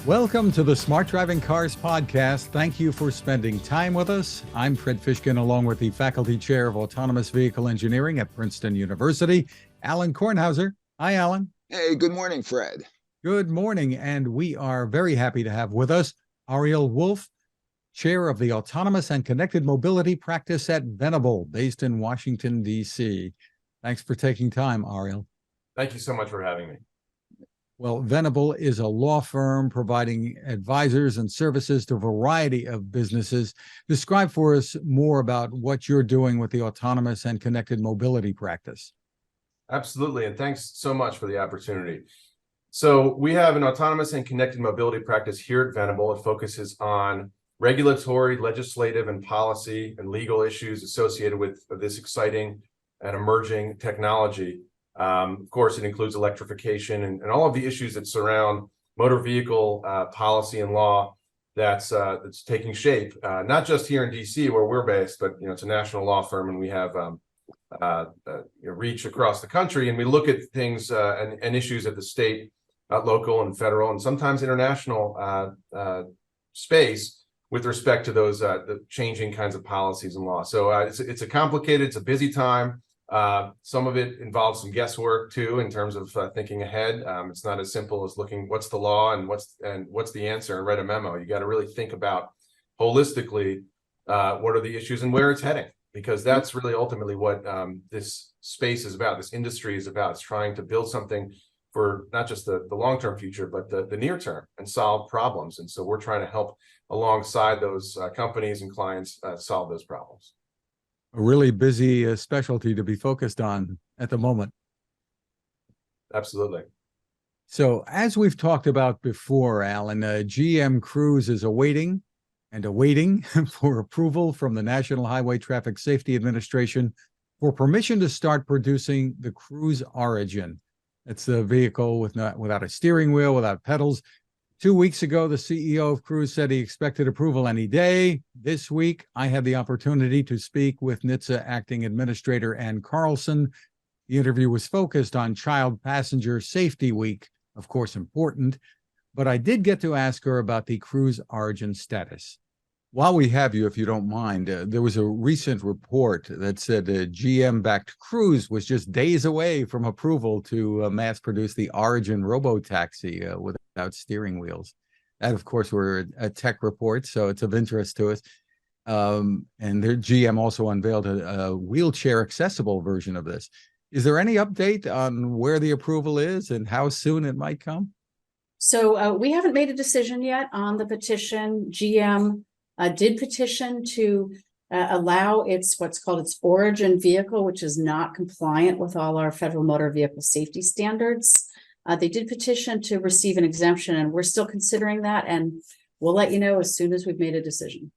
Welcome to the Smart Driving Cars podcast. Thank you for spending time with us. I'm Fred Fishkin, along with the Faculty Chair of Autonomous Vehicle Engineering at Princeton University, Alain Kornhauser. Hi, Alain. Hey, good morning, Fred. Good morning, and we are very happy to have with us Ariel Wolf, Chair of the Autonomous and Connected Mobility Practice at Venable, based in Washington, D.C. Thanks for taking time, Ariel. Thank you so much for having me. Well, Venable is a law firm providing advisors and services to a variety of businesses. Describe for us more about what you're doing with the autonomous and connected mobility practice. Absolutely, and thanks so much for the opportunity. So we have an autonomous and connected mobility practice here at Venable. It focuses on regulatory, legislative, and policy and legal issues associated with this exciting and emerging technology. Of course, it includes electrification and all of the issues that surround motor vehicle policy and law that's taking shape, not just here in D.C. where we're based, but it's a national law firm, and we have reach across the country, and we look at things and issues at the state, local, and federal, and sometimes international space with respect to those the changing kinds of policies and law. So it's a busy time. Some of it involves some guesswork too, in terms of thinking ahead. It's not as simple as looking what's the law and what's the answer and write a memo. You got to really think about holistically what are the issues and where it's heading, because that's really ultimately what this space is about. This industry is about. It's trying to build something for not just the long-term future, but the near term, and solve problems. And so we're trying to help alongside those companies and clients solve those problems. A really busy specialty to be focused on at the moment. Absolutely. So as we've talked about before, Alan, GM Cruise is awaiting for approval from the National Highway Traffic Safety Administration for permission to start producing the Cruise Origin. It's the vehicle without a steering wheel, without pedals. 2 weeks ago, the CEO of Cruise said he expected approval any day. This week, I had the opportunity to speak with NHTSA Acting Administrator Ann Carlson. The interview was focused on Child Passenger Safety Week, of course important, but I did get to ask her about the Cruise Origin status. While we have you, if you don't mind, there was a recent report that said GM-backed Cruise was just days away from approval to mass-produce the Origin robo-taxi without steering wheels. That, of course, were a tech report, so it's of interest to us. And their GM also unveiled a wheelchair-accessible version of this. Is there any update on where the approval is and how soon it might come? So we haven't made a decision yet on the petition. GM did petition to allow what's called its origin vehicle, which is not compliant with all our federal motor vehicle safety standards. They did petition to receive an exemption, and we're still considering that, and we'll let you know as soon as we've made a decision.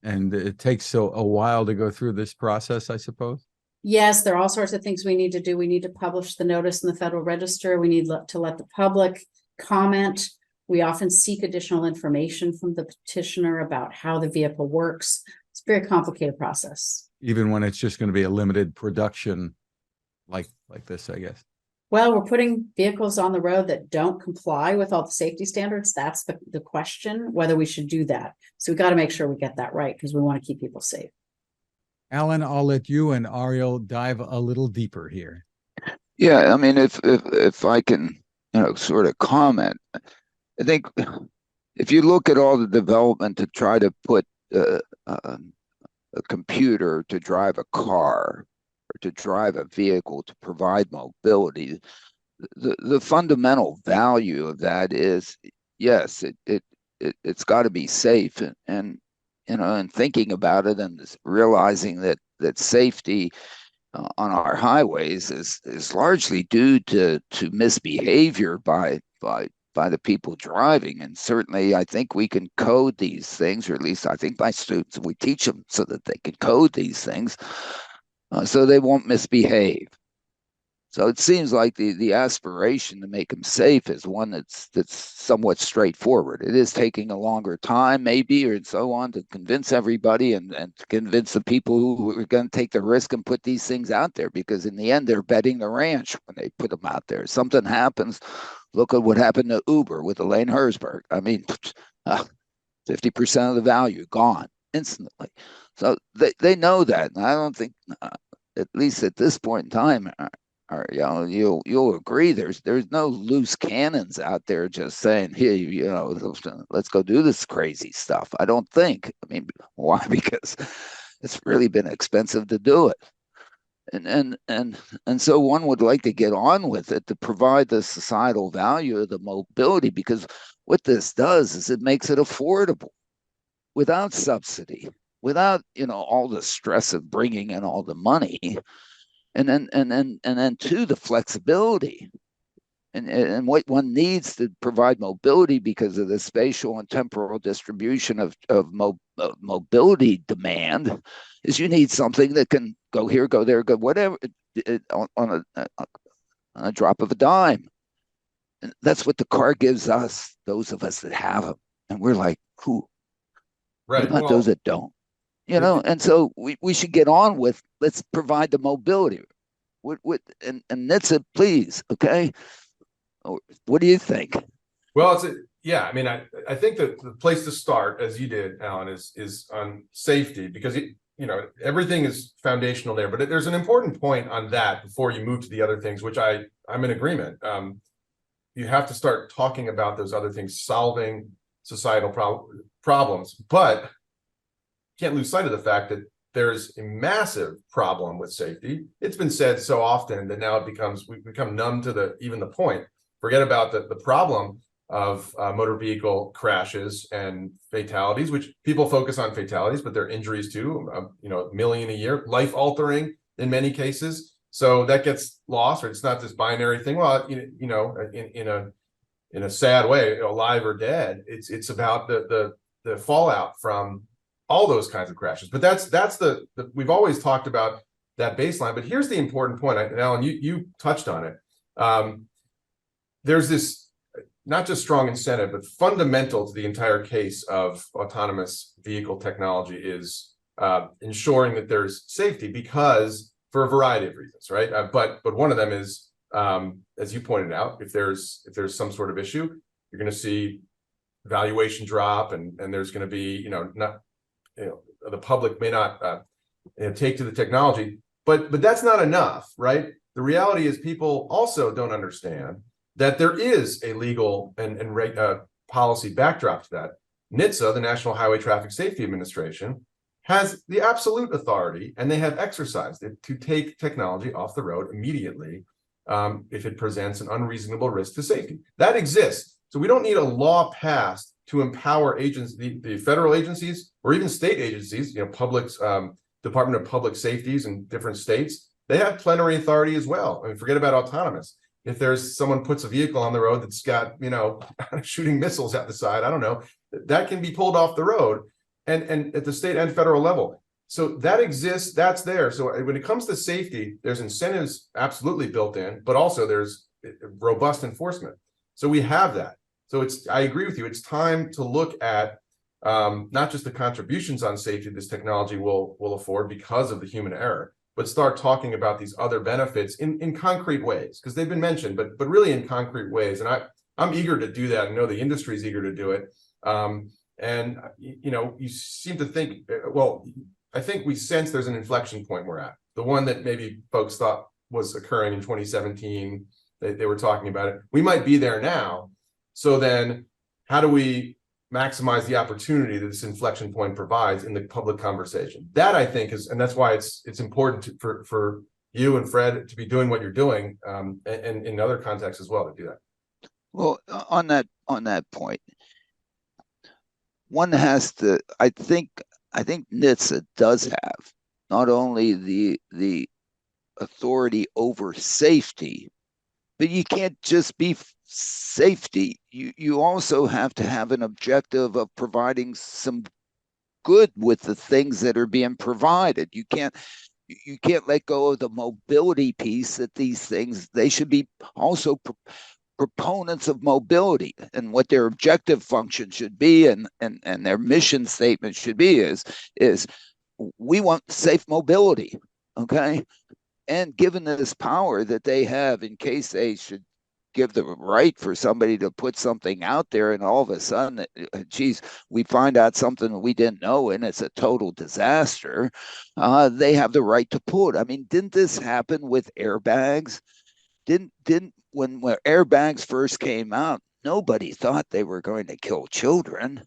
And it takes a while to go through this process, I suppose? Yes, there are all sorts of things we need to do. We need to publish the notice in the Federal Register. We need to let the public comment. We often seek additional information from the petitioner about how the vehicle works. It's a very complicated process. Even when it's just going to be a limited production like this, I guess. Well, we're putting vehicles on the road that don't comply with all the safety standards. That's the question, whether we should do that. So we've got to make sure we get that right, because we want to keep people safe. Alan, I'll let you and Ariel dive a little deeper here. Yeah, I mean, if I can, sort of comment, I think if you look at all the development to try to put a computer to drive a car or to drive a vehicle to provide mobility, the fundamental value of that is, yes, it's got to be safe, and thinking about it and realizing that safety on our highways is largely due to misbehavior by the people driving. And certainly I think we can code these things, or at least I think my students, we teach them so that they can code these things so they won't misbehave. So it seems like the aspiration to make them safe is one that's somewhat straightforward. It is taking a longer time, maybe, or so on, to convince everybody and to convince the people who are going to take the risk and put these things out there, because in the end, they're betting the ranch when they put them out there. Something happens, Look at what happened to Uber with Alain Herzberg. I mean, 50% of the value gone instantly. So they know that. And I don't think, at least at this point in time, you'll agree there's no loose cannons out there just saying, here, let's go do this crazy stuff. I don't think. I mean, why? Because it's really been expensive to do it. And so one would like to get on with it to provide the societal value of the mobility, because what this does is it makes it affordable without subsidy, without all the stress of bringing in all the money, and then two, the flexibility and what one needs to provide mobility because of the spatial and temporal distribution of mobility demand is you need something that can go here, go there, go whatever, on a drop of a dime. And that's what the car gives us, those of us that have them. And we're like, who? Right. What about those that don't? And so we should get on with, let's provide the mobility. And NHTSA, please, okay? What do you think? Well, I mean, I think that the place to start, as you did, Alan, is on safety, because everything is foundational there. But there's an important point on that before you move to the other things, which I'm in agreement. You have to start talking about those other things, solving societal problems, but can't lose sight of the fact that there's a massive problem with safety. It's been said so often that now we become numb to even the point. Forget about the problem of motor vehicle crashes and fatalities, which people focus on fatalities, but they're injuries too. 1 million a year, life-altering in many cases. So that gets lost, or it's not this binary thing. Well, in a sad way, alive or dead. It's about the fallout from all those kinds of crashes. But that's the we've always talked about that baseline. But here's the important point, Alan. You touched on it. There's this not just strong incentive, but fundamental to the entire case of autonomous vehicle technology is ensuring that there's safety, because for a variety of reasons, right? But one of them is, as you pointed out, if there's some sort of issue, you're going to see valuation drop, and there's going to be the public may not take to the technology, but that's not enough, right? The reality is people also don't understand that there is a legal and policy backdrop to that. NHTSA, the National Highway Traffic Safety Administration, has the absolute authority, and they have exercised it, to take technology off the road immediately if it presents an unreasonable risk to safety. That exists. So we don't need a law passed to empower the federal agencies or even state agencies, Department of Public Safeties in different states. They have plenary authority as well. I mean, forget about autonomous. If there's someone puts a vehicle on the road that's got, shooting missiles out the side, I don't know, that can be pulled off the road, and at the state and federal level. So that exists, that's there. So when it comes to safety, there's incentives absolutely built in, but also there's robust enforcement. So we have that. So I agree with you. It's time to look at not just the contributions on safety this technology will afford because of the human error, but start talking about these other benefits in concrete ways, because they've been mentioned, but really in concrete ways. And I'm eager to do that. I know the industry is eager to do it. And you seem to think, I think we sense there's an inflection point we're at. The one that maybe folks thought was occurring in 2017, they were talking about it. We might be there now. So then how do we maximize the opportunity that this inflection point provides in the public conversation? That, I think, is, and that's why it's important for you and Fred to be doing what you're doing, and in other contexts as well, to do that. Well, on that point, one has to, I think NHTSA does have not only the authority over safety, but you can't just be safety. You also have to have an objective of providing some good with the things that are being provided. You can't let go of the mobility piece, that these things, they should be also proponents of mobility, and what their objective function should be, and their mission statement should be is we want safe mobility, okay? And given this power that they have, in case they should give the right for somebody to put something out there, and all of a sudden, geez, we find out something we didn't know, and it's a total disaster. They have the right to pull it. I mean, didn't this happen with airbags? Didn't when airbags first came out, nobody thought they were going to kill children.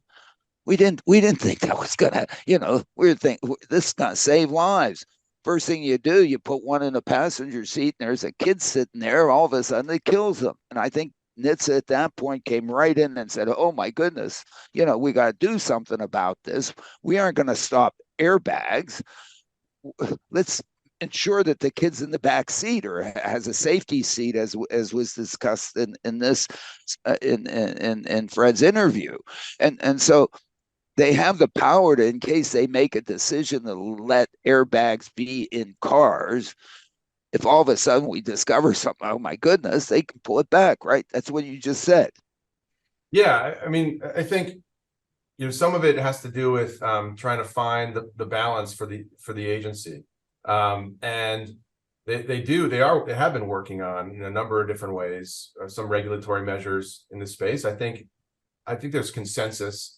We didn't think that was gonna, we were thinking this is gonna save lives. First thing you do, you put one in the passenger seat, and there's a kid sitting there. All of a sudden, it kills them. And I think NHTSA at that point came right in and said, "Oh my goodness, we got to do something about this. We aren't going to stop airbags. Let's ensure that the kids in the back seat or has a safety seat, as was discussed in this in Fred's interview, and so." They have the power to, in case they make a decision to let airbags be in cars, if all of a sudden we discover something, oh my goodness, they can pull it back, right? That's what you just said. Yeah, I mean, I think some of it has to do with trying to find the balance for the agency, and they have been working on in a number of different ways some regulatory measures in this space. I think there's consensus.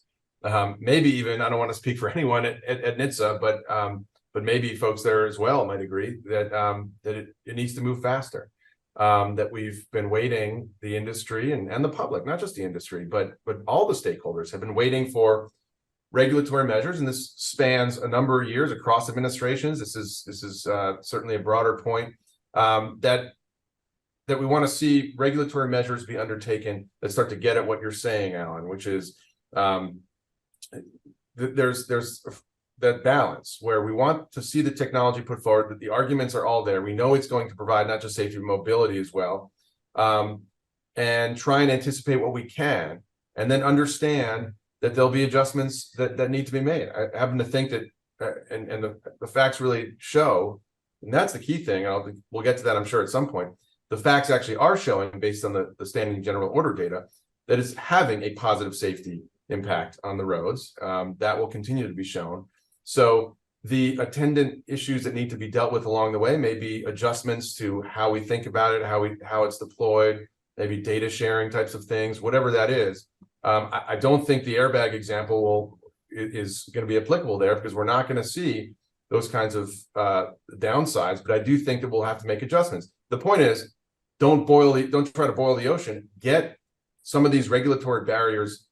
Maybe even, I don't want to speak for anyone at NHTSA, but maybe folks there as well might agree that it needs to move faster. That we've been waiting, the industry and the public, not just the industry, but all the stakeholders have been waiting for regulatory measures, and this spans a number of years across administrations. This is certainly a broader point that we want to see regulatory measures be undertaken that start to get at what you're saying, Alan, which is there's that balance where we want to see the technology put forward, that the arguments are all there. We know it's going to provide not just safety, but mobility as well, and try and anticipate what we can, and then understand that there'll be adjustments that need to be made. I happen to think that, and the facts really show, and that's the key thing. We'll get to that, I'm sure, at some point. The facts actually are showing, based on the standing general order data, that it's having a positive safety impact on the roads. That will continue to be shown. So the attendant issues that need to be dealt with along the way may be adjustments to how we think about it, how it's deployed, maybe data sharing types of things, whatever that is. I don't think the airbag example is going to be applicable there, because we're not going to see those kinds of downsides. But I do think that we'll have to make adjustments. The point is, don't try to boil the ocean. Get some of these regulatory barriers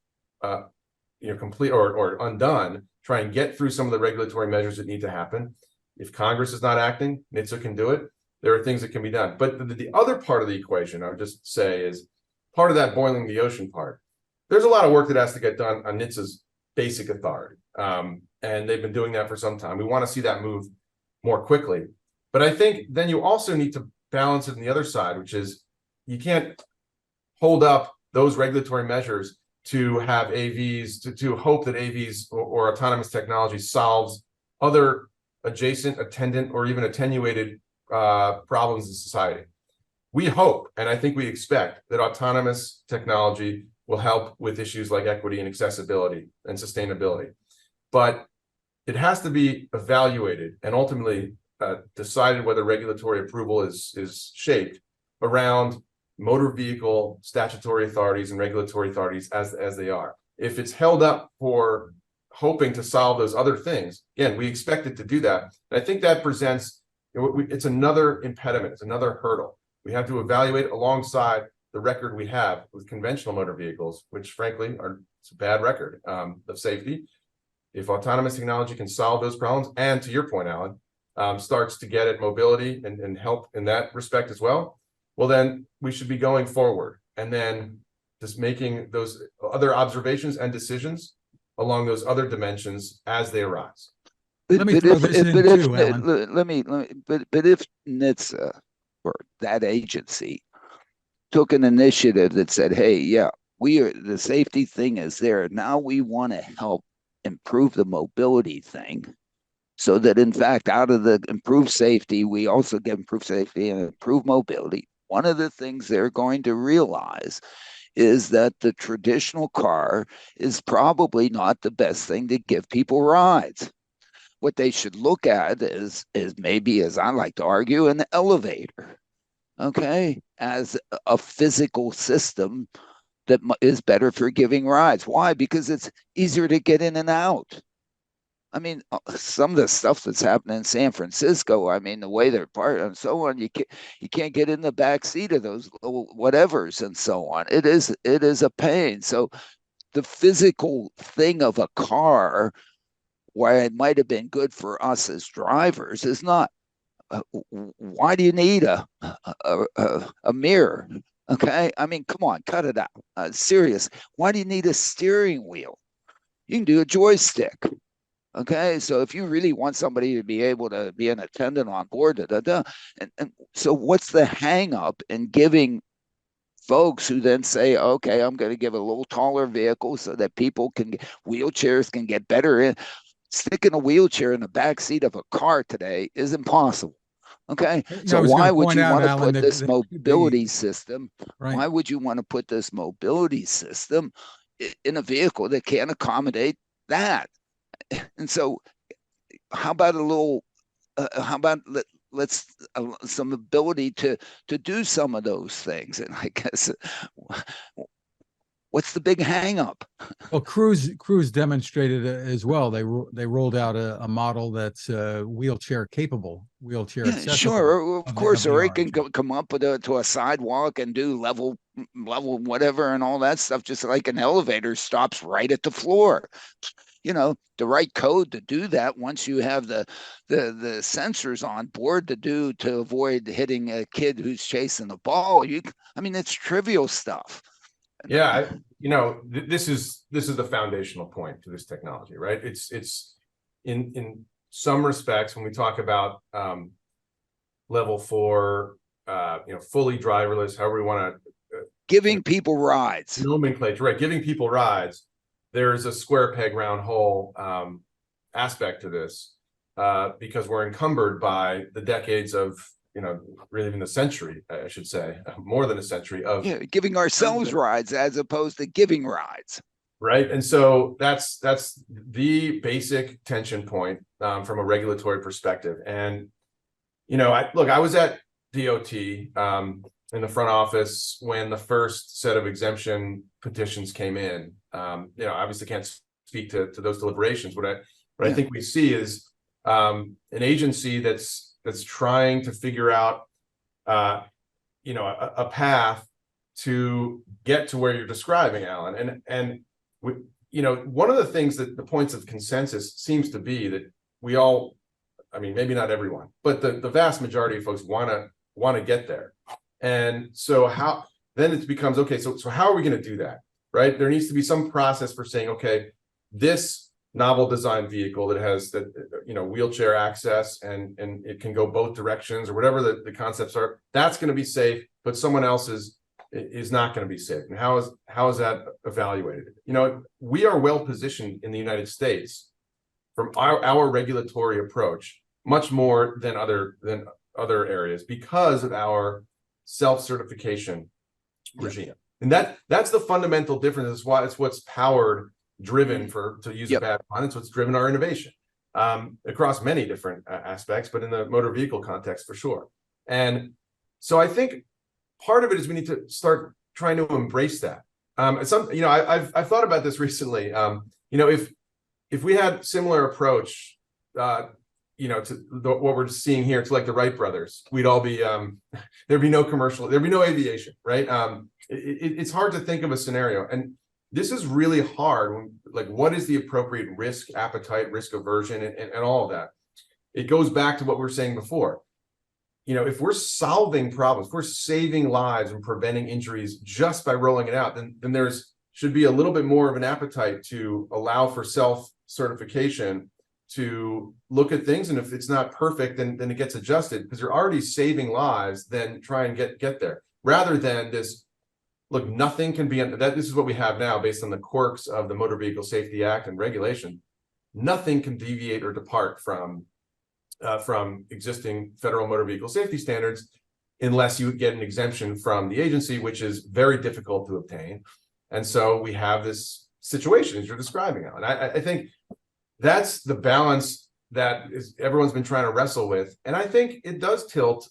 complete or undone. Try and get through some of the regulatory measures that need to happen. If Congress is not acting, NHTSA can do it. There are things that can be done. But the other part of the equation, I would just say, is part of that boiling the ocean part. There's a lot of work that has to get done on NHTSA's basic authority, and they've been doing that for some time. We want to see that move more quickly. But I think then you also need to balance it on the other side, which is you can't hold up those regulatory measures to have AVs, to hope that AVs or autonomous technology solves other adjacent, attendant, or even attenuated problems in society. We hope, and I think we expect, that autonomous technology will help with issues like equity and accessibility and sustainability. But it has to be evaluated and ultimately decided whether regulatory approval is shaped around motor vehicle statutory authorities and regulatory authorities as they are. If it's held up for hoping to solve those other things, again, we expect it to do that. And I think that presents, it's another impediment, it's another hurdle. We have to evaluate alongside the record we have with conventional motor vehicles, which frankly it's a bad record of safety. If autonomous technology can solve those problems, and to your point, Alan, starts to get at mobility and help in that respect as well, well, then we should be going forward and then just making those other observations and decisions along those other dimensions as they arise. Let me throw this in too, Alan. Let me, but if NHTSA or that agency took an initiative that said, hey, yeah, the safety thing is there. Now we want to help improve the mobility thing, so that in fact, out of the improved safety, we also get improved safety and improved mobility. One of the things they're going to realize is that the traditional car is probably not the best thing to give people rides. What they should look at is maybe, as I like to argue, an elevator. okay, as a physical system that is better for giving rides. Why? Because it's easier to get in and out. I mean, some of the stuff that's happening in San Francisco, I mean, the way they're parked and so on, you can't get in the back seat of those little whatevers and so on. It is a pain. So the physical thing of a car, why it might have been good for us as drivers, is not. Why do you need a mirror? Okay, I mean, come on, cut it out. Serious. Why do you need a steering wheel? You can do a joystick. Okay, so if you really want somebody to be able to be an attendant on board, and so what's the hang up in giving folks who then say, okay, I'm going to give a little taller vehicle so that people can wheelchairs can get better in. Sticking a wheelchair in the back seat of a car today is impossible. Okay, so why would you want to put this mobility system? Why would you want to put this mobility system in a vehicle that can't accommodate that? And so, how about a little? How about let's some ability to do some of those things? And I guess, what's the big hang up? Well, Cruise demonstrated it as well. They rolled out a model that's wheelchair capable, wheelchair accessible. Sure, of course, or it can come up with to a sidewalk and do level whatever and all that stuff, just like an elevator stops right at the floor. You know, the right code to do that. Once you have the sensors on board to avoid hitting a kid who's chasing the ball, I mean, it's trivial stuff. Yeah, this is the foundational point to this technology, right? It's in some respects, when we talk about level 4, fully driverless, however we want to giving people rides, nomenclature, right? Giving people rides. There's a square peg round hole aspect to this because we're encumbered by the decades of, really even the century, I should say, more than a century of giving ourselves rides as opposed to giving rides. Right. And so that's the basic tension point from a regulatory perspective. And, I was at DOT in the front office when the first set of exemption petitions came in. Obviously can't speak to those deliberations. What I think we see is an agency that's trying to figure out, a path to get to where you're describing, Alan. And one of the things that the points of consensus seems to be that we all, I mean, maybe not everyone, but the vast majority of folks want to get there. And so then it becomes, okay, so how are we going to do that? Right? There needs to be some process for saying, okay, this novel design vehicle that has wheelchair access and it can go both directions or whatever the concepts are, that's going to be safe, but someone else is not going to be safe. And how is that evaluated? We are well positioned in the United States from our regulatory approach, much more than other areas because of our self-certification regime. And that's the fundamental difference. It's what's powered, driven, to use a bad pun, it's what's driven our innovation across many different aspects, but in the motor vehicle context for sure. And so I think part of it is we need to start trying to embrace that. I've thought about this recently. If we had similar approach, to what we're seeing here, to like the Wright brothers, we'd all be there'd be no commercial, there'd be no aviation, right? It's hard to think of a scenario, and this is really hard. What is the appropriate risk appetite, risk aversion, and all of that? It goes back to what we were saying before. If we're solving problems, if we're saving lives and preventing injuries just by rolling it out, then there's should be a little bit more of an appetite to allow for self-certification, to look at things, and if it's not perfect, then it gets adjusted because you're already saving lives. Then try and get there, rather than this. Look, nothing can be that. This is what we have now, based on the quirks of the Motor Vehicle Safety Act and regulation. Nothing can deviate or depart from existing federal motor vehicle safety standards, unless you get an exemption from the agency, which is very difficult to obtain. And so we have this situation as you're describing it. And I think that's the balance that everyone's been trying to wrestle with. And I think it does tilt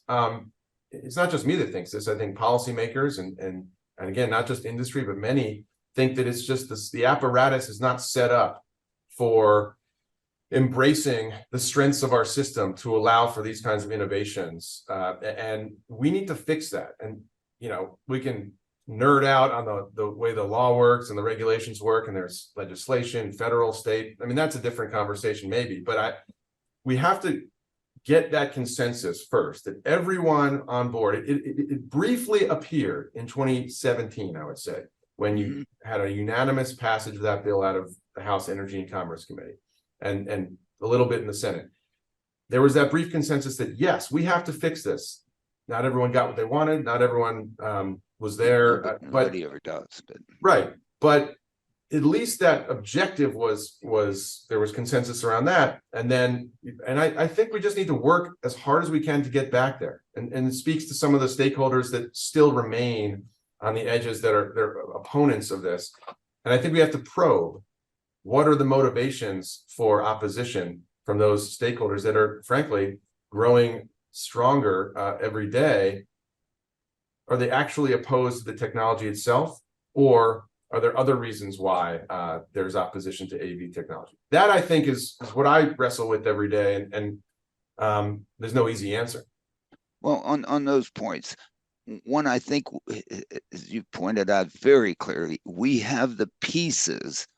it's not just me that thinks this. I think policymakers and again, not just industry, but many think that it's just this, the apparatus is not set up for embracing the strengths of our system to allow for these kinds of innovations. And we need to fix that. And, you know, we can nerd out on the way the law works and the regulations work, and there's legislation, federal, state. I mean, that's a different conversation maybe, but we have to get that consensus first, that everyone on board. It briefly appeared in 2017, I would say, when you had a unanimous passage of that bill out of the House Energy and Commerce Committee, and a little bit in the Senate. There was that brief consensus that, yes, we have to fix this. Not everyone got what they wanted. Not everyone was there. Nobody ever does. But. Right. But at least that objective was there was consensus around that. And I think we just need to work as hard as we can to get back there. And it speaks to some of the stakeholders that still remain on the edges, that are they're opponents of this. And I think we have to probe what are the motivations for opposition from those stakeholders that are frankly growing stronger every day. Are they actually opposed to the technology itself, or are there other reasons why there's opposition to AV technology? That, I think, is what I wrestle with every day, and there's no easy answer. Well, on those points, one, I think, as you pointed out very clearly, we have the pieces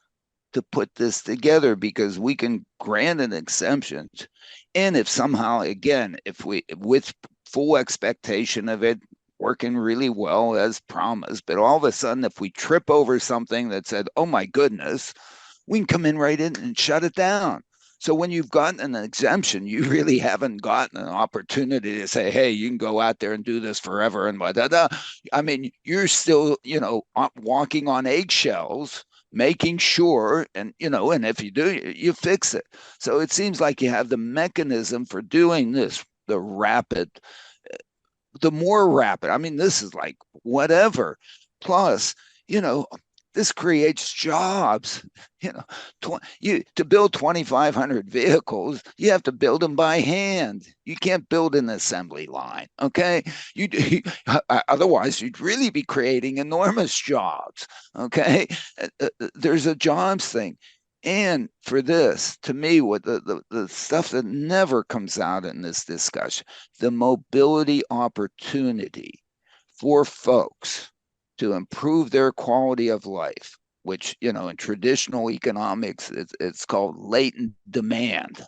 to put this together, because we can grant an exemption. And if somehow, again, if we, with full expectation of it working really well as promised, but all of a sudden, if we trip over something that said, oh my goodness, we can come in right in and shut it down. So when you've gotten an exemption, you really haven't gotten an opportunity to say, hey, you can go out there and do this forever and blah, blah, blah. I mean, you're still, you know, walking on eggshells, making sure, and, you know, and if you do, you fix it. So it seems like you have the mechanism for doing this, the more rapid. I mean, this is like whatever. Plus, you know, this creates jobs. You know, to build 2,500 vehicles, you have to build them by hand. You can't build an assembly line. Okay, otherwise you'd really be creating enormous jobs. Okay, there's a jobs thing. And for this, to me, what the stuff that never comes out in this discussion, the mobility opportunity for folks to improve their quality of life, which, you know, in traditional economics, it's called latent demand.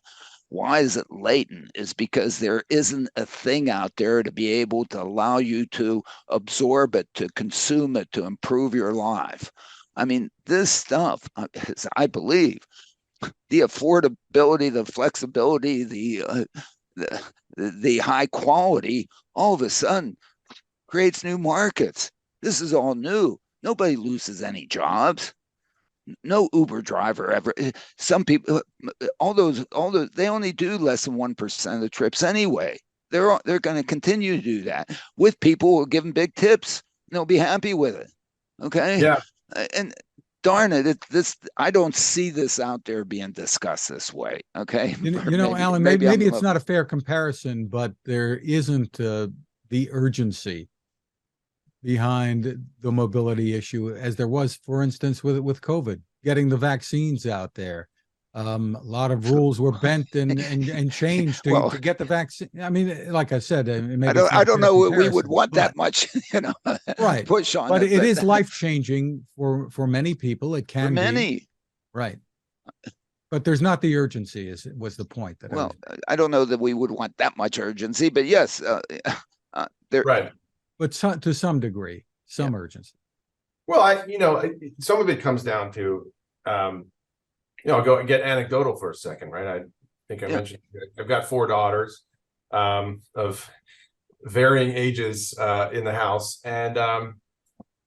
Why is it latent? Is because there isn't a thing out there to be able to allow you to absorb it, to consume it, to improve your life. I mean, this stuff, I believe, the affordability, the flexibility, the high quality, all of a sudden creates new markets. This is all new. Nobody loses any jobs. No Uber driver ever. Some people, all those, they only do less than 1% of the trips anyway. They're going to continue to do that with people who give them big tips. And they'll be happy with it. Okay. Yeah. And darn it, I don't see this out there being discussed this way. Okay. You know, Alan, maybe it's not a fair comparison, but there isn't the urgency behind the mobility issue as there was, for instance, with COVID, getting the vaccines out there. A lot of rules were bent and changed to get the vaccine. I mean, like I said, I don't know we would want that much, you know, right? Push on, but it is life changing for many people. It can be, right? But there's not the urgency. Was the point that? Well, I don't know that we would want that much urgency, but yes, there. Right. But to some degree, some urgency. Well, some of it comes down to, I'll go and get anecdotal for a second, right? I think I mentioned I've got 4 daughters of varying ages in the house, and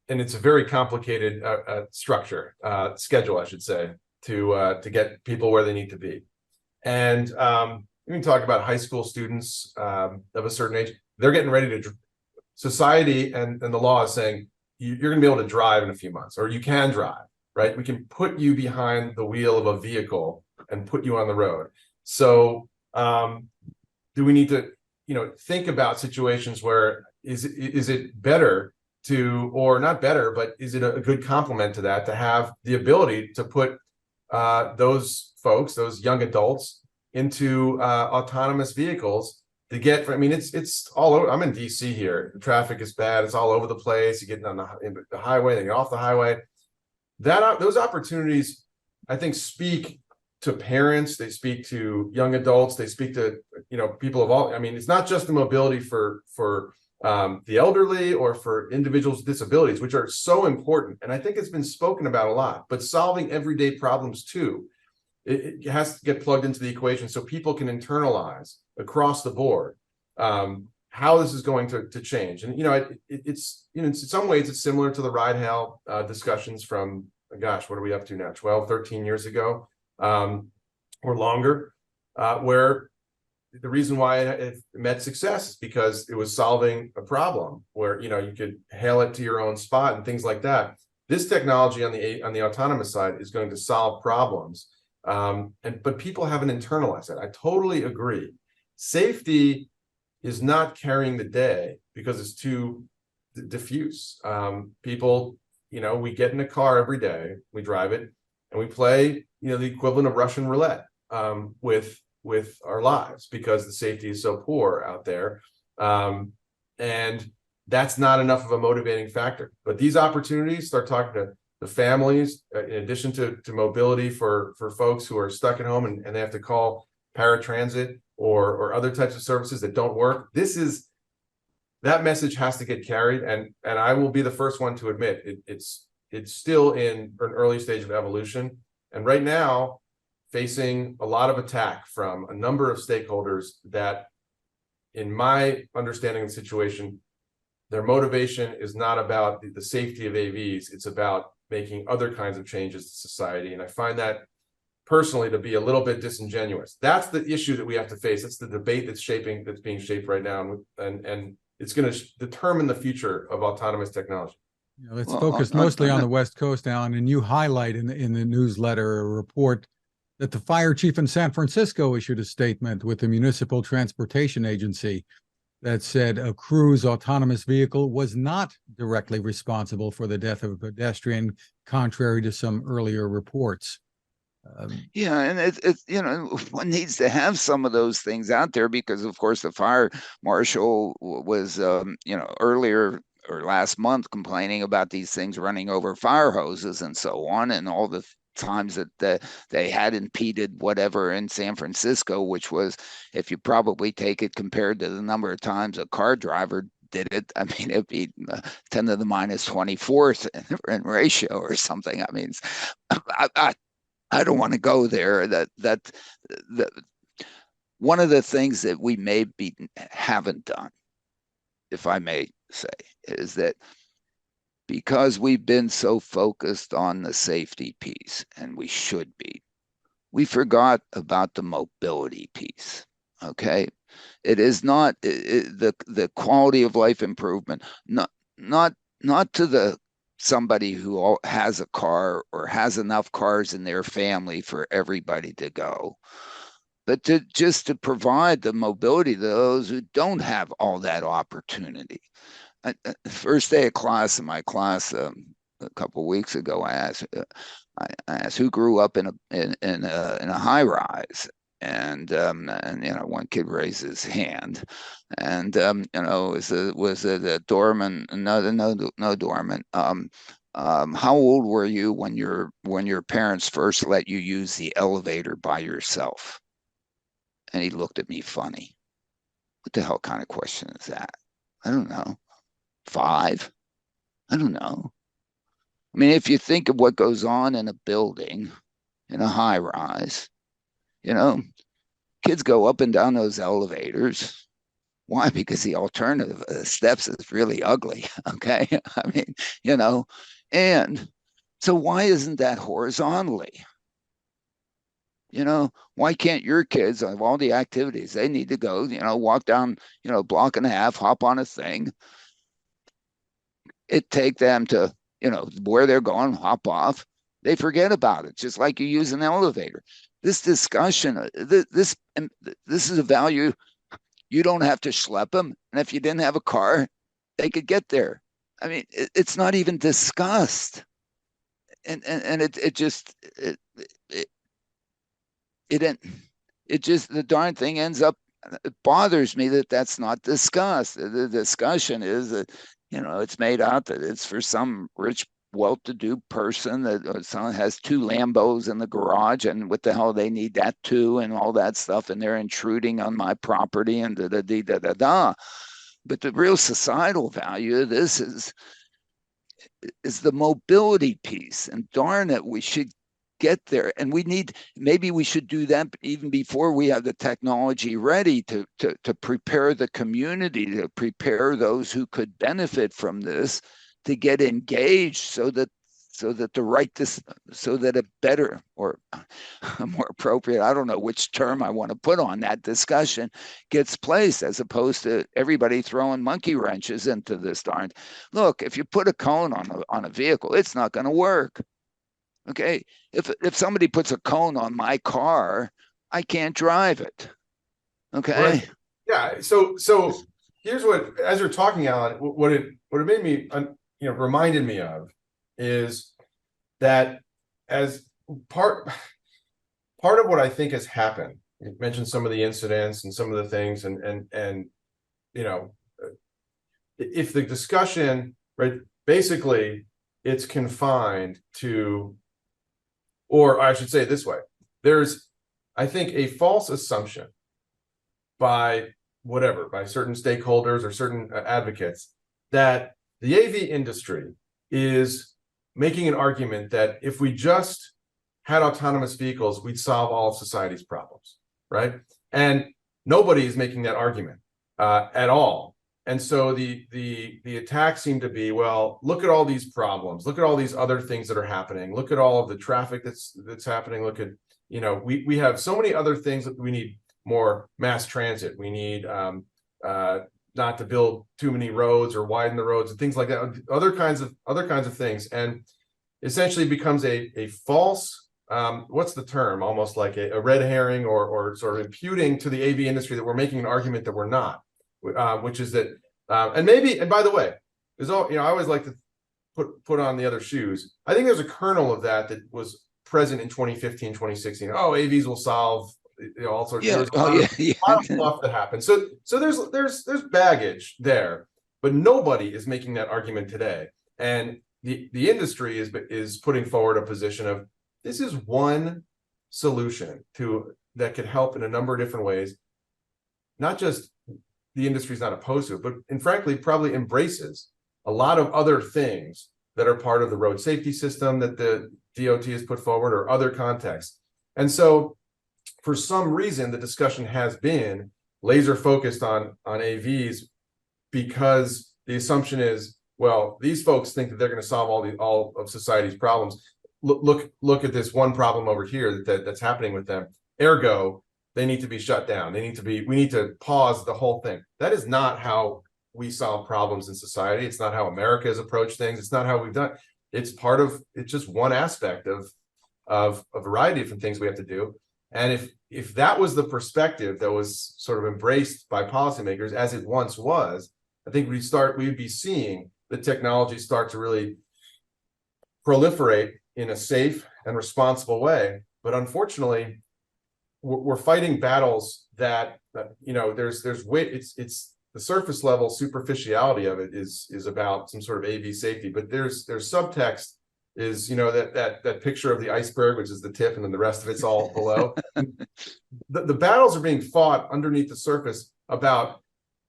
it's a very complicated schedule, I should say, to get people where they need to be. And we can talk about high school students of a certain age. They're getting ready to. Society and the law is saying you're going to be able to drive in a few months, or you can drive, right? We can put you behind the wheel of a vehicle and put you on the road. So do we need to, think about situations where is it better to, or not better, but is it a good complement to that, to have the ability to put those folks, those young adults, into autonomous vehicles to get, I mean, it's all over. I'm in DC here. The traffic is bad. It's all over the place. You get on the highway, then you're off the highway. Those opportunities, I think, speak to parents. They speak to young adults. They speak to, people of all. I mean, it's not just the mobility for the elderly or for individuals with disabilities, which are so important. And I think it's been spoken about a lot, but solving everyday problems too. It has to get plugged into the equation so people can internalize across the board how this is going to change. And, it's, in some ways, it's similar to the ride hail discussions from, gosh, what are we up to now? 12, 13 years ago or longer, where the reason why it met success is because it was solving a problem where, you could hail it to your own spot and things like that. This technology on the autonomous side is going to solve problems. But people haven't internalized that. I totally agree. Safety is not carrying the day because it's too diffuse. People, we get in a car every day, we drive it, and we play, the equivalent of Russian roulette with our lives because the safety is so poor out there. And that's not enough of a motivating factor. But these opportunities, start talking to the families, in addition to mobility for folks who are stuck at home and they have to call paratransit or other types of services that don't work. That message has to get carried, and I will be the first one to admit it's still in an early stage of evolution, and right now facing a lot of attack from a number of stakeholders that, in my understanding of the situation, their motivation is not about the safety of AVs. It's about making other kinds of changes to society. And I find that personally to be a little bit disingenuous. That's the issue that we have to face. That's the debate that's being shaped right now. And it's going to determine the future of autonomous technology. Let's focus mostly on the West Coast, Alan, and you highlight in the newsletter a report that the fire chief in San Francisco issued a statement with the Municipal Transportation Agency that said a Cruise autonomous vehicle was not directly responsible for the death of a pedestrian, contrary to some earlier reports. Yeah, and it's one needs to have some of those things out there because, of course, the fire marshal was earlier or last month complaining about these things running over fire hoses and so on, and all the times that they had impeded whatever in San Francisco, which was, if you probably take it compared to the number of times a car driver did it, I mean, it'd be 10 to the minus 24th in ratio or something. I mean, I don't want to go there. That one of the things that we haven't done, if I may say, is that because we've been so focused on the safety piece, and we should be, we forgot about the mobility piece. Okay, it is not the quality of life improvement, not to somebody who has a car or has enough cars in their family for everybody to go, but just to provide the mobility to those who don't have all that opportunity. First day of class in my class a couple of weeks ago, I asked who grew up in a high rise, and one kid raised his hand, and was it a doorman? No doorman. How old were you when your parents first let you use the elevator by yourself? And he looked at me funny. What the hell kind of question is that? I don't know. 5? I don't know. I mean, if you think of what goes on in a building, in a high rise, kids go up and down those elevators. Why? Because the alternative steps is really ugly. Okay. I mean, and so why isn't that horizontally? Why can't your kids, of all the activities they need to go, walk down, a block and a half, hop on a thing, it take them to, where they're going, hop off. They forget about it, just like you use an elevator. This discussion, this is a value. You don't have to schlep them. And if you didn't have a car, they could get there. I mean, it's not even discussed. And it just the darn thing ends up, it bothers me that that's not discussed. The discussion is that, it's made out that it's for some rich, well-to-do person that someone has 2 Lambos in the garage, and what the hell they need that too, and all that stuff, and they're intruding on my property, and da-da-da-da-da. But the real societal value of this is the mobility piece, and darn it, we should get there. And maybe we should do that even before we have the technology ready to prepare the community, to prepare those who could benefit from this, to get engaged, so that a better, or a more appropriate, I don't know which term I want to put on that discussion, gets placed, as opposed to everybody throwing monkey wrenches into this darn. Look, if you put a cone on a vehicle, it's not going to work. Okay, if somebody puts a cone on my car, I can't drive it. Okay. Right. Yeah. So here's what, as you're talking, Alan, what it made me, reminded me of is that as part of what I think has happened. You mentioned some of the incidents and some of the things, and if the discussion, right, basically it's confined to, or I should say it this way, there's, I think, a false assumption by certain stakeholders or certain advocates that the AV industry is making an argument that if we just had autonomous vehicles, we'd solve all of society's problems, right? And nobody is making that argument at all. And so the attacks seem to be, well, look at all these problems, look at all these other things that are happening, look at all of the traffic that's happening, look at, we have so many other things that we need more mass transit, we need not to build too many roads or widen the roads and things like that, other kinds of things, and essentially becomes a false, what's the term, almost like a red herring, or sort of imputing to the AV industry that we're making an argument that we're not. Which is that, and by the way, there's all, I always like to put on the other shoes. I think there's a kernel of that was present in 2015, 2016. Oh, AVs will solve, all sorts. Yeah. There's a lot of stuff that happened. So there's baggage there, but nobody is making that argument today. And the industry is putting forward a position of, this is one solution that could help in a number of different ways. Not just the industry is not opposed to it, but, and frankly, probably embraces a lot of other things that are part of the road safety system that the DOT has put forward, or other contexts. And so for some reason, the discussion has been laser focused on AVs, because the assumption is, well, these folks think that they're going to solve all of society's problems. Look at this one problem over here that's happening with them. Ergo, they need to be shut down. We need to pause the whole thing. That is not how we solve problems in society. It's not how America has approached things. It's not how we've done. It's just one aspect of a variety of different things we have to do. And if that was the perspective that was sort of embraced by policymakers, as it once was, I think we'd be seeing the technology start to really proliferate in a safe and responsible way. But unfortunately, we're fighting battles that there's weight. It's the surface level superficiality of it is about some sort of AV safety, but there's subtext is that picture of the iceberg, which is the tip, and then the rest of it's all below. The battles are being fought underneath the surface about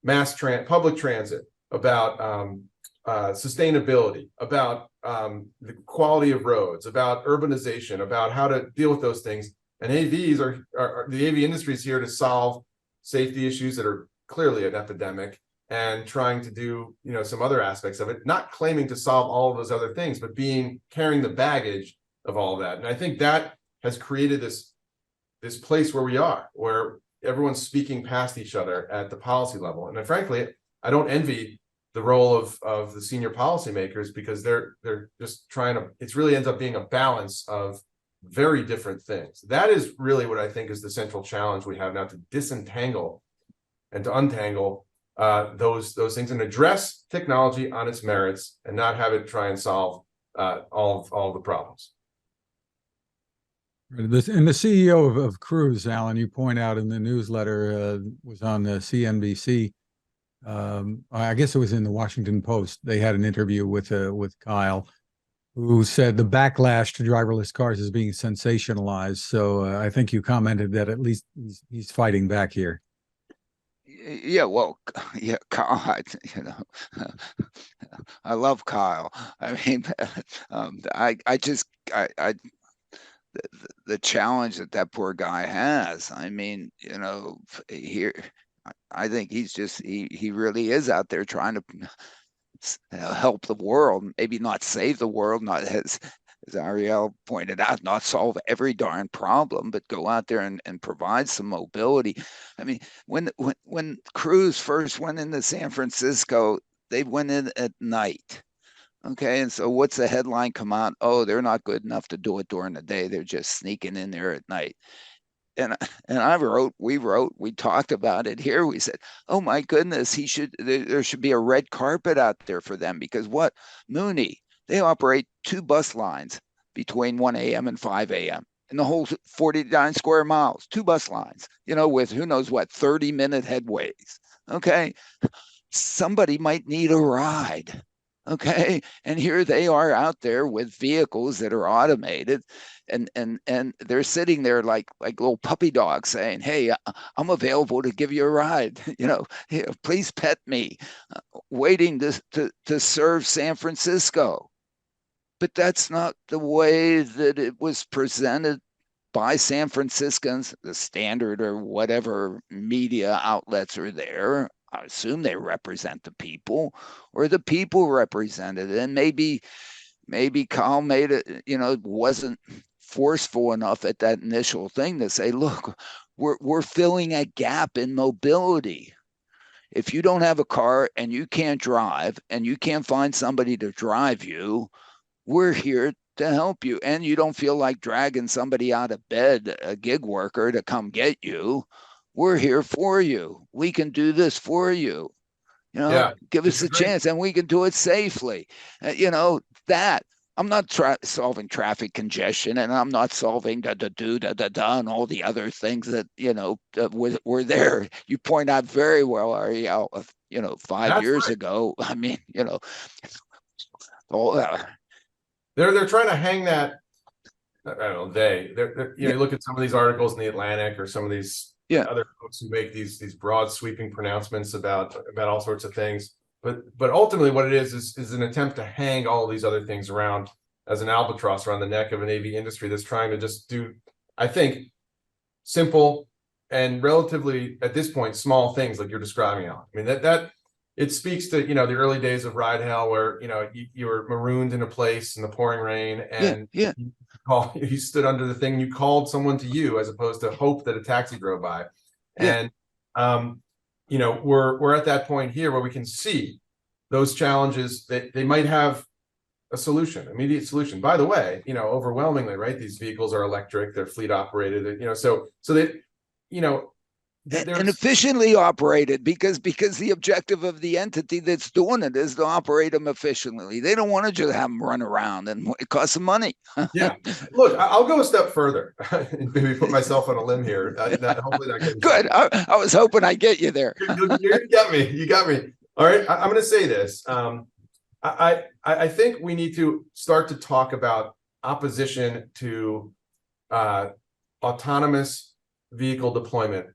public transit, about sustainability, about the quality of roads, about urbanization, about how to deal with those things. And AVs are the AV industry is here to solve safety issues that are clearly an epidemic, and trying to do some other aspects of it, not claiming to solve all of those other things, but carrying the baggage of all of that. And I think that has created this place where we are, where everyone's speaking past each other at the policy level. And frankly, I don't envy the role of the senior policymakers, because they're just trying to. It really ends up being a balance of very different things. That is really what I think is the central challenge we have now, to disentangle and to untangle those things and address technology on its merits and not have it try and solve all the problems. And the CEO of Cruise, Alan, you point out in the newsletter, was on the CNBC. I guess it was in the Washington Post. They had an interview with Kyle, who said the backlash to driverless cars is being sensationalized. So I think you commented that at least he's fighting back here. Yeah, well, yeah, Kyle, I love Kyle. I mean, the challenge that poor guy has. I mean, here, I think he really is out there trying to help the world, maybe not save the world, not as Ariel pointed out, not solve every darn problem, but go out there and provide some mobility. I mean, when Cruise first went into San Francisco, they went in at night. Okay, and so what's the headline come out? Oh, they're not good enough to do it during the day. They're just sneaking in there at night. And we talked about it here. We said, oh my goodness, there should be a red carpet out there for them, because what? Mooney, they operate 2 bus lines between 1 a.m. and 5 a.m. in the whole 49 square miles, 2 bus lines, with who knows what, 30-minute headways. Okay, somebody might need a ride. Okay, and here they are out there with vehicles that are automated, and they're sitting there like little puppy dogs saying, hey, I'm available to give you a ride, please pet me, waiting to serve San Francisco. But that's not the way that it was presented by San Franciscans, the Standard or whatever media outlets are there. I assume they represent the people, or the people represented it. And maybe Kyle made it, wasn't forceful enough at that initial thing to say, look, we're filling a gap in mobility. If you don't have a car and you can't drive and you can't find somebody to drive you, we're here to help you. And you don't feel like dragging somebody out of bed, a gig worker, to come get you. We're here for you. We can do this for you. Give us a chance, and we can do it safely. That I'm not solving traffic congestion, and I'm not solving and all the other things that were there. You point out very well, Ariel. 5 years ago. I mean, they're trying to hang that. I don't know. They're you look at some of these articles in the Atlantic or some of these. Other folks who make these broad sweeping pronouncements about all sorts of things, but ultimately what it is an attempt to hang all of these other things around as an albatross around the neck of an AV industry that's trying to just do, I think, simple and relatively at this point small things like you're describing, Alan. I mean that it speaks to the early days of ride hail, where you were marooned in a place in the pouring rain and you stood under the thing and you called someone to you as opposed to hope that a taxi drove by. And we're at that point here where we can see those challenges that they might have a solution, immediate solution. By the way, overwhelmingly, right, these vehicles are electric, they're fleet operated, so they and efficiently operated, because the objective of the entity that's doing it is to operate them efficiently. They don't want to just have them run around, and it costs them money. Look, I'll go a step further. Maybe put myself on a limb here. Hopefully that gets good. I was hoping I'd get you there. You got me. All right, I'm going to say this. I think we need to start to talk about opposition to autonomous vehicle deployment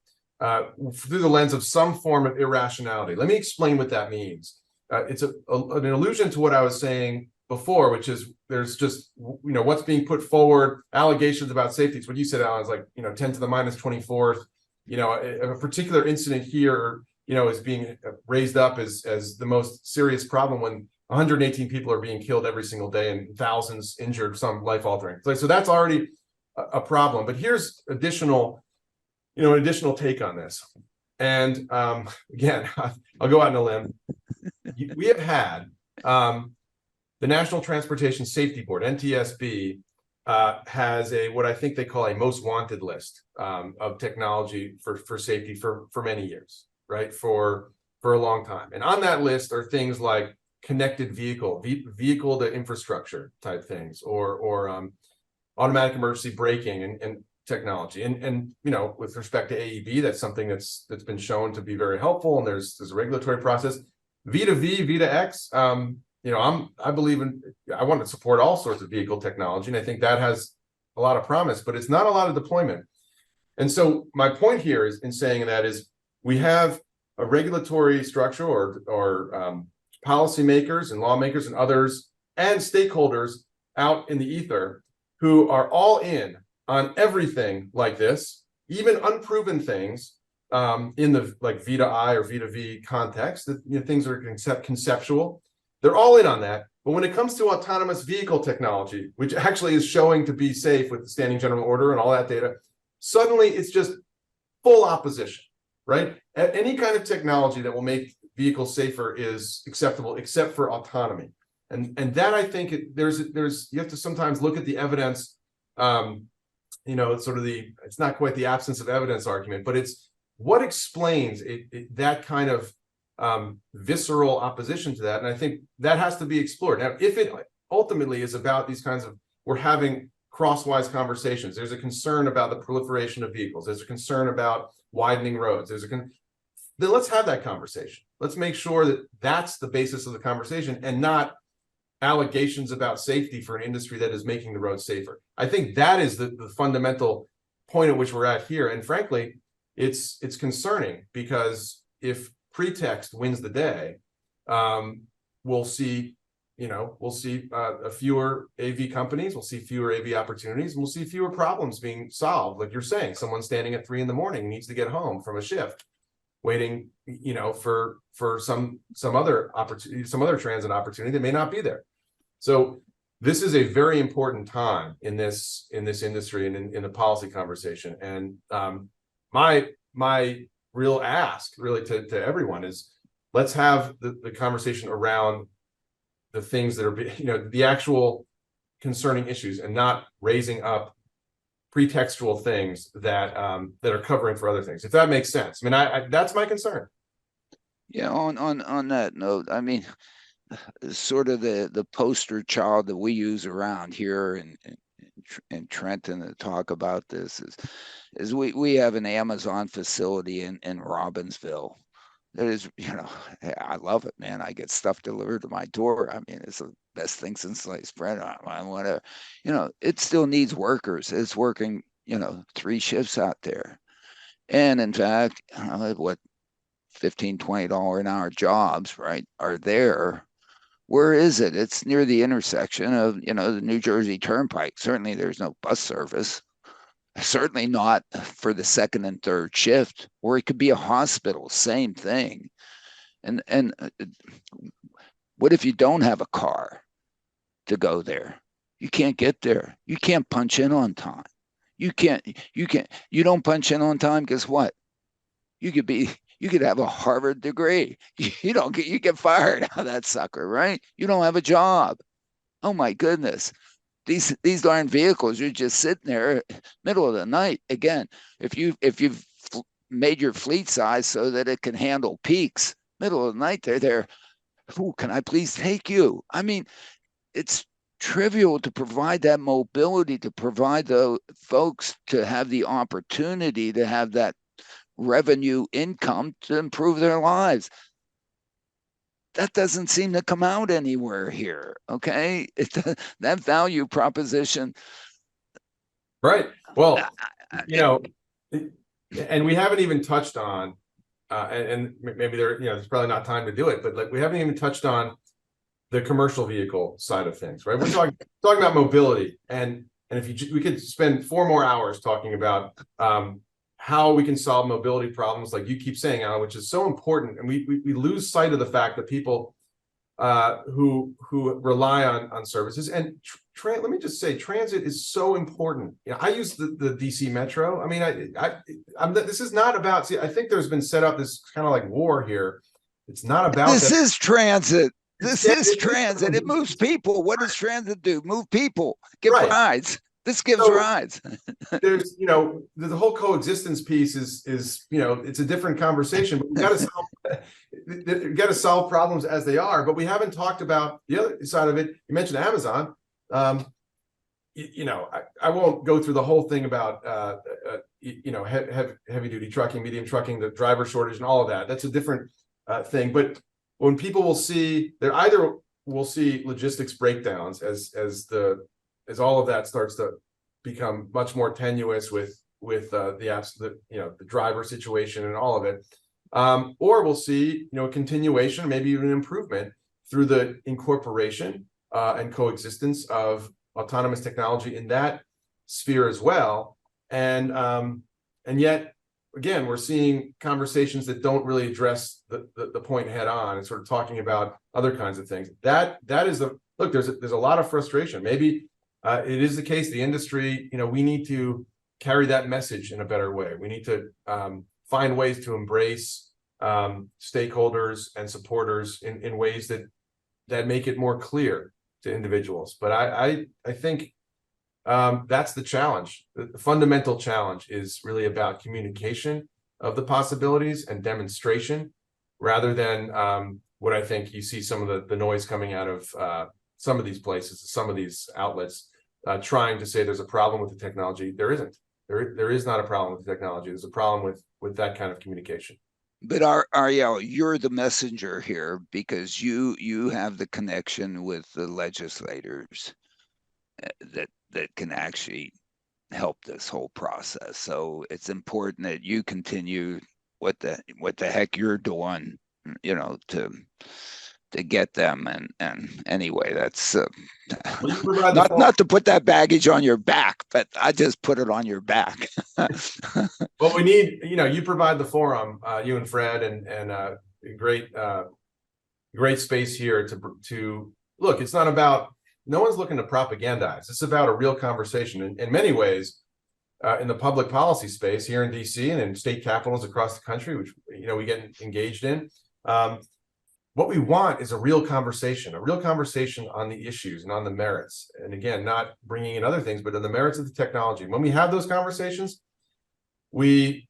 through the lens of some form of irrationality. Let me explain what that means. It's an allusion to what I was saying before, which is there's just, what's being put forward, allegations about safety. It's what you said, Alan, is like, 10 to the minus 24th, a particular incident here, is being raised up as the most serious problem when 118 people are being killed every single day and thousands injured, some life altering. So that's already a problem. But here's an additional take on this. And again, I'll go out on a limb. We have had the National Transportation Safety Board, NTSB, has what I think they call a most wanted list of technology for safety for many years, right? For for a long time. And on that list are things like connected vehicle to infrastructure type things, or automatic emergency braking and technology. And you know, with respect to AEB, that's something that's been shown to be very helpful. And there's a regulatory process. V2V, V2X, you know, I believe I want to support all sorts of vehicle technology, and I think that has a lot of promise, but it's not a lot of deployment. And so my point here is in saying that is we have a regulatory structure or policymakers and lawmakers and others and stakeholders out in the ether who are all in on everything like this, even unproven things in the like V2I or V2V context, that, you know, things are conceptual. They're all in on that. But when it comes to autonomous vehicle technology, which actually is showing to be safe with the standing general order and all that data, suddenly it's just full opposition, right? Any kind of technology that will make vehicles safer is acceptable, except for autonomy. And that, I think, there's you have to sometimes look at the evidence. You know, it's sort of it's not quite the absence of evidence argument, but it's what explains that kind of visceral opposition to that. And I think that has to be explored. Now, if it ultimately is about these kinds of, we're having crosswise conversations, there's a concern about the proliferation of vehicles, there's a concern about widening roads, then let's have that conversation. Let's make sure that that's the basis of the conversation and not allegations about safety for an industry that is making the roads safer. I think that is the fundamental point at which we're at here. And frankly, it's concerning, because if pretext wins the day, we'll see fewer AV companies, we'll see fewer AV opportunities, and we'll see fewer problems being solved. Like you're saying, someone standing at 3 a.m. needs to get home from a shift, waiting, you know, for some other opportunity, some other transit opportunity that may not be there. So this is a very important time in this industry and in the policy conversation. And my real ask really to everyone is, let's have the conversation around the things that are, you know, the actual concerning issues, and not raising up pretextual things that are covering for other things, if that makes sense. I mean, that's my concern. Yeah, on that note, I mean, sort of the poster child that we use around here in Trenton to talk about this is we have an Amazon facility in Robbinsville. That is, you know, I love it, man. I get stuff delivered to my door. I mean, it's the best thing since sliced bread. I want to, you know, it still needs workers. It's working, you know, 3 shifts out there. And in fact, what $15, $20 an hour jobs, right, are there. Where is it? It's near the intersection of, you know, the New Jersey Turnpike. Certainly there's no bus service. Certainly not for the 2nd and 3rd shift. Or it could be a hospital, same thing. And what if you don't have a car to go there? You can't get there. You can't punch in on time. You don't punch in on time, guess what? You could have a Harvard degree. You get fired out of that sucker, right? You don't have a job. Oh my goodness. These darn vehicles are just sitting there middle of the night. Again, if you've made your fleet size so that it can handle peaks, middle of the night they're there. Ooh, can I please take you? I mean, it's trivial to provide that mobility, to provide the folks to have the opportunity to have that revenue income to improve their lives. That doesn't seem to come out anywhere here. Okay, that value proposition, right? Well, you know, and we haven't even touched on, and maybe there's probably not time to do it, but like we haven't even touched on the commercial vehicle side of things, right? We're talking about mobility, and if we could spend 4 more hours talking about how we can solve mobility problems, like you keep saying, Alan, which is so important. And we lose sight of the fact that people who rely on services, and let me just say, transit is so important. You know, I use the DC Metro. I mean, this is not about, see, I think there's been set up this kind of like war here. It's not about this is transit. This is transit. It moves people. What does transit do? Move people. Get rides. This gives So- rides. There's, you know, the whole coexistence piece is, you know, it's a different conversation, but we got to solve problems as they are, but we haven't talked about the other side of it. You mentioned Amazon. You know, I won't go through the whole thing about, you know, heavy duty trucking, medium trucking, the driver shortage and all of that. That's a different thing. But when people will see, they're either will see logistics breakdowns as all of that starts to become much more tenuous with the you know, the driver situation and all of it, or we'll see, you know, a continuation, maybe even an improvement through the incorporation and coexistence of autonomous technology in that sphere as well. And yet again, we're seeing conversations that don't really address the point head on and sort of talking about other kinds of things. That is the look. There's a lot of frustration. Maybe it is the case. The industry, you know, we need to carry that message in a better way. We need to find ways to embrace stakeholders and supporters in ways that make it more clear to individuals. But I think that's the challenge. The fundamental challenge is really about communication of the possibilities and demonstration, rather than what I think you see some of the noise coming out of some of these places, some of these outlets, trying to say there's a problem with the technology. There isn't. There is not a problem with the technology. There's a problem with that kind of communication. But Ariel, you're the messenger here because you have the connection with the legislators that can actually help this whole process. So it's important that you continue what the heck you're doing, you know, to get them. And anyway, that's not to put that baggage on your back, but I just put it on your back. Well, we need, you know, you provide the forum, you and Fred, and great space here to look. It's not about, no one's looking to propagandize. It's about a real conversation. In many ways, in the public policy space here in DC and in state capitals across the country, which, you know, we get engaged in. What we want is a real conversation on the issues and on the merits. And again, not bringing in other things, but on the merits of the technology. When we have those conversations, we,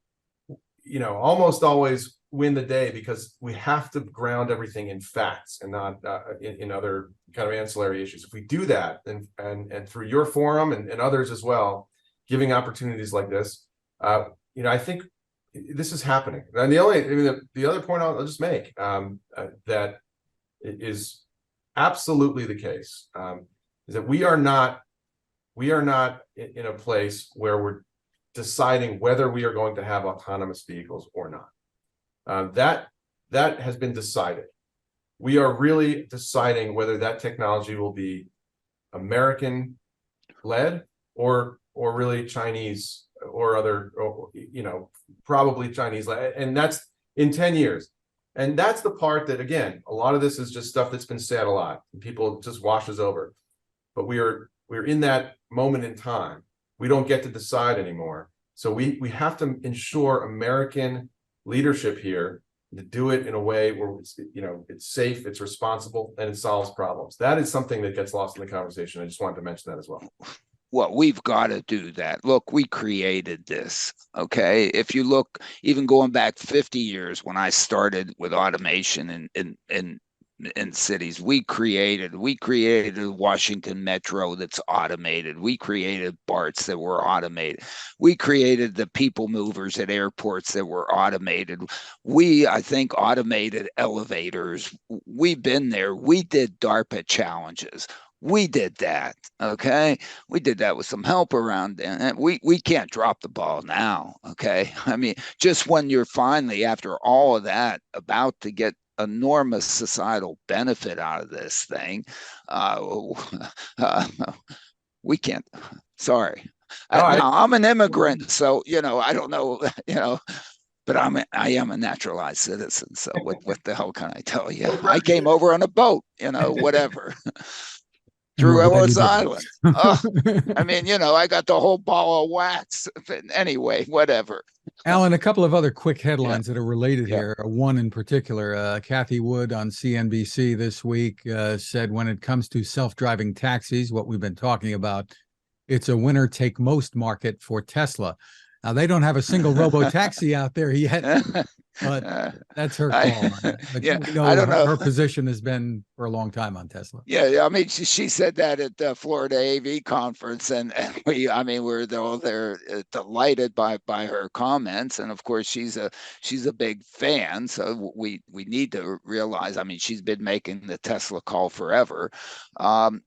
you know, almost always win the day, because we have to ground everything in facts and not in other kind of ancillary issues. If we do that, and through your forum and others as well, giving opportunities like this, you know, I think this is happening. And the other point I'll just make, that is absolutely the case, is that we are not in a place where we're deciding whether we are going to have autonomous vehicles or not. That has been decided. We are really deciding whether that technology will be American led or really Chinese or other, or, you know, probably Chinese led, and that's in 10 years. And that's the part that, again, a lot of this is just stuff that's been said a lot and people just washes over. But we're in that moment in time. We don't get to decide anymore. So we have to ensure American leadership here to do it in a way where it's, you know, it's safe, it's responsible, and it solves problems. That is something that gets lost in the conversation. I just wanted to mention that as well. Well, we've got to do that. Look, we created this, okay? If you look, even going back 50 years when I started with automation in cities, we created a Washington Metro that's automated. We created BARTs that were automated. We created the people movers at airports that were automated. I think, automated elevators. We've been there. We did DARPA challenges. We did that, okay? We did that with some help around, and we can't drop the ball now, okay? I mean, just when you're finally, after all of that, about to get enormous societal benefit out of this thing, we can't. Sorry. Now, I'm an immigrant, so, you know, I don't know, you know, but I am a naturalized citizen, so what the hell can I tell you? I came over on a boat, you know, whatever. Through Ellis Island. I mean, you know, I got the whole ball of wax. Anyway, whatever. Alan, a couple of other quick headlines that are related here. One in particular, Cathie Wood on CNBC this week said when it comes to self-driving taxis, what we've been talking about it's a winner take most market for Tesla. Now they don't have a single robo-taxi out there yet, but that's her call. But yeah, we know I don't know. her position has been for a long time on Tesla. Yeah, I mean, she said that at the Florida AV conference, and we're all there delighted by her comments, and of course she's a big fan, so we need to realize, I mean, she's been making the Tesla call forever, and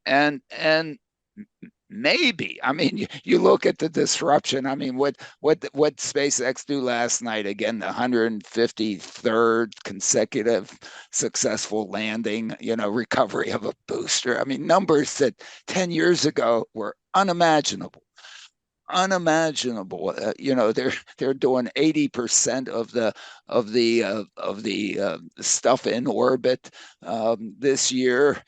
maybe, I mean, you look at the disruption. I mean, what SpaceX do last night? Again, the 153rd consecutive successful landing, recovery of a booster. I mean, numbers that 10 years ago were unimaginable. They're doing 80% of the stuff in orbit this year.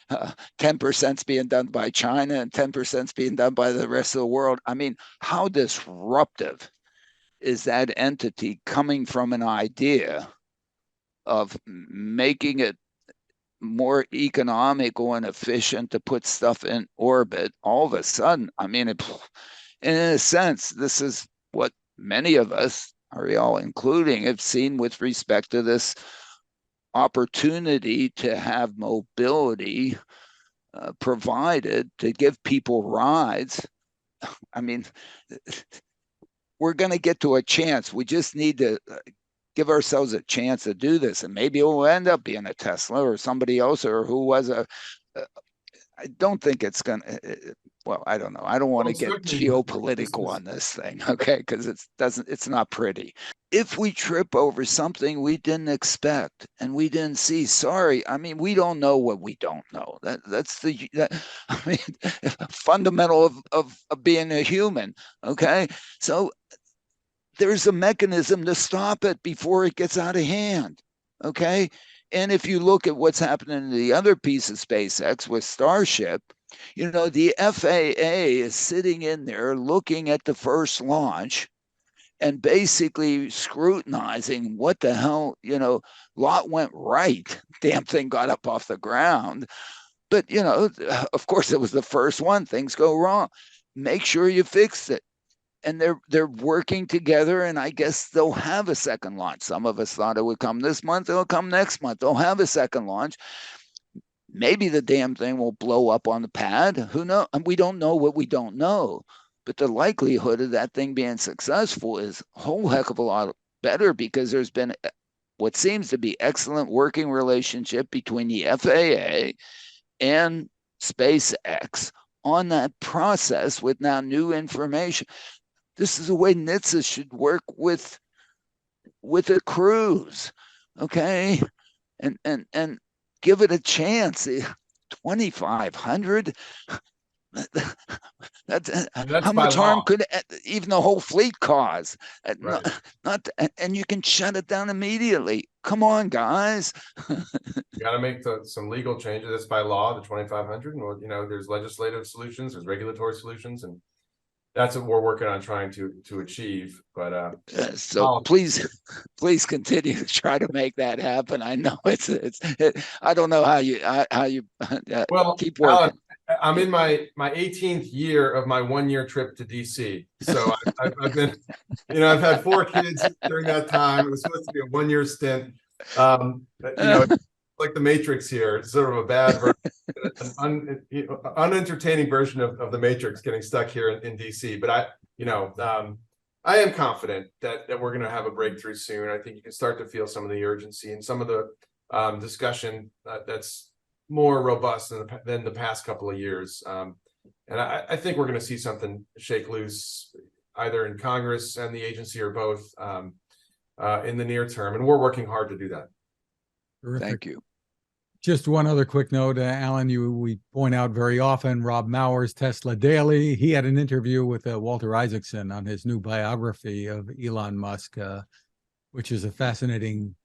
10% is being done by China, and 10% is being done by the rest of the world. I mean, how disruptive is that entity coming from an idea of making it more economical and efficient to put stuff in orbit? All of a sudden, I mean, in a sense, this is what many of us, Ariel including, have seen with respect to this opportunity to have mobility provided to give people rides. I mean, we're going to get to a chance. We just need to give ourselves a chance to do this, and maybe it will end up being a Tesla or somebody else, or who was I don't think it's going to. Well, I don't know. I don't want to get geopolitical on this thing, okay? Because it's not pretty. If we trip over something we didn't expect and we didn't see, sorry. I mean, we don't know what we don't know. That's fundamental of being a human, okay? So there's a mechanism to stop it before it gets out of hand, okay? And if you look at what's happening in the other piece of SpaceX with Starship, the FAA is sitting in there looking at the first launch and basically scrutinizing what the hell, lot went right. Damn thing got up off the ground. But, of course, it was the first one. Things go wrong. Make sure you fix it. And they're working together, and I guess they'll have a second launch. Some of us thought it would come this month. It'll come next month. They'll have a second launch. Maybe the damn thing will blow up on the pad. Who knows? And we don't know what we don't know. But the likelihood of that thing being successful is a whole heck of a lot better, because there's been what seems to be excellent working relationship between the FAA and SpaceX on that process with now new information. This is the way NHTSA should work with a cruise, okay? And give it a chance. 2,500. That's how much harm could even the whole fleet cause? Right. And you can shut it down immediately. Come on, guys. You got to make some legal changes. That's by law, the 2,500. And there's legislative solutions, there's regulatory solutions, and that's what we're working on trying to achieve. But so please continue to try to make that happen. I know I don't know how you keep working. Alan, I'm in my 18th year of my 1-year trip to DC. So I've been, I've had 4 kids during that time. It was supposed to be a 1-year stint. Like the Matrix here, it's sort of a bad version, an unentertaining version of the Matrix getting stuck here in DC. But I am confident that we're going to have a breakthrough soon. I think you can start to feel some of the urgency and some of the discussion that's more robust than the past couple of years. And I think we're going to see something shake loose either in Congress and the agency or both in the near term. And we're working hard to do that. Terrific. Thank you. Just one other quick note, Alan, we point out very often Rob Maurer's Tesla Daily. He had an interview with Walter Isaacson on his new biography of Elon Musk, which is a fascinating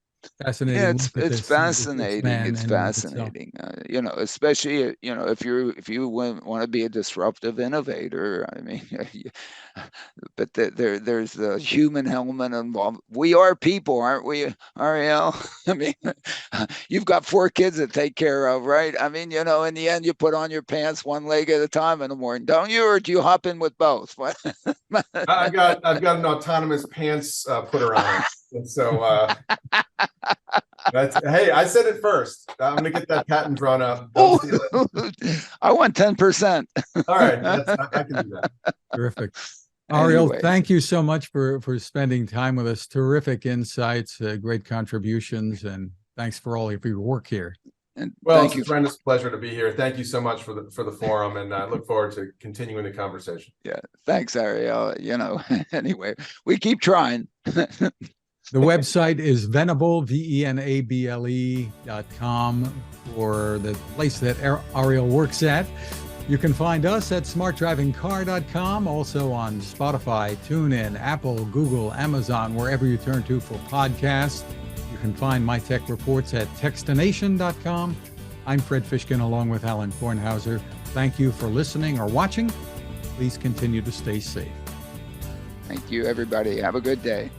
Fascinating. Yeah, look at it's this fascinating. man It's in and of itself. fascinating. You know, especially if you want to be a disruptive innovator. I mean, but there's the human element involved. We are people, aren't we, Ariel? I mean, you've got 4 kids to take care of, right? I mean, in the end, you put on your pants one leg at a time in the morning, don't you? Or do you hop in with both? I've got an autonomous pants putter on it, and so hey, I said it first. I'm gonna get that patent drawn up. Don't steal it. I want 10%. All right, I can do that. Terrific. Ariel, Anyway. thank you so much for spending time with us. Terrific insights, great contributions, and thanks for all of your work here. And Well, thank it's you. a tremendous pleasure to be here. Thank you so much for the forum, and I look forward to continuing the conversation. Yeah, thanks, Ariel. Anyway, we keep trying. The website is Venable, venable.com, for the place that Ariel works at. You can find us at smartdrivingcar.com, also on Spotify, TuneIn, Apple, Google, Amazon, wherever you turn to for podcasts. You can find my tech reports at Techstination.com. I'm Fred Fishkin, along with Alain Kornhauser. Thank you for listening or watching. Please continue to stay safe. Thank you, everybody. Have a good day.